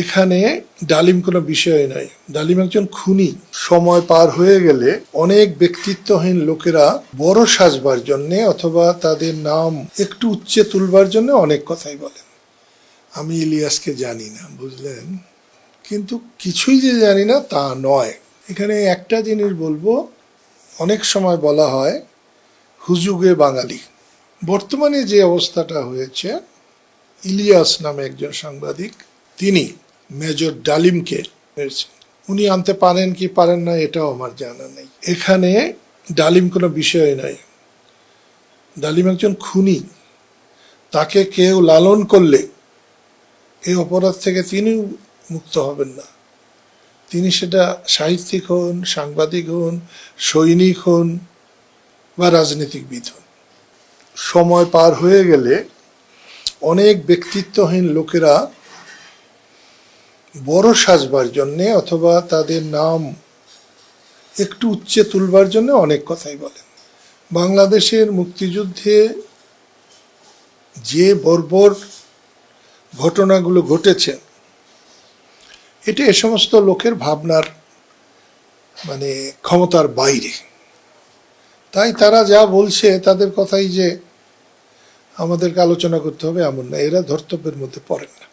এখানে ডালিম কোনো বিষয় নয়। ডালিম একজন খুনি। সময় পার হয়ে গেলে অনেক ব্যক্তিত্বহীন লোকেরা বড় সাজবার জন্য অথবা তাদের নাম একটু উচ্চে তুলবার জন্য অনেক কথাই বলেন। আমি ইলিয়াসকে জানি না, বুঝলেন, কিন্তু কিছুই যে জানি না তা নয়। এখানে একটা জিনিস বলবো, অনেক সময় বলা হয় হুজুগে বাঙালি। বর্তমানে যে অবস্থাটা হয়েছে, ইলিয়াস নামে একজন সাংবাদিক, তিনি মেজর ডালিমকে মেরেছেন। উনি আনতে পারেন কি পারেন না এটাও আমার জানা নেই। এখানে ডালিম কোনো বিষয় নয়। ডালিম একজন খুনি। তাকে কেউ লালন করলে এই অপরাধ থেকে তিনি মুক্ত হবেন না। তিনি সেটা সাহিত্যিক হন, সাংবাদিক হন, সৈনিক হন বা রাজনীতিবিদ হন। সময় পার হয়ে গেলে অনেক ব্যক্তিত্বহীন লোকেরা বড় সাজবার জন্য অথবা তাদের নাম একটু উচ্চে তুলবার জন্য অনেক কথাই বলেন। বাংলাদেশের মুক্তিযুদ্ধে যে বর্বর ঘটনাগুলো ঘটেছে, এটা এ সমস্ত লোকের ভাবনার ক্ষমতার বাইরে। তাই তারা যা বলছে তাদের কথাই যে আমাদেরকে আলোচনা করতে হবে এমন না, এরা ধর্তব্যের মধ্যে পড়েন না।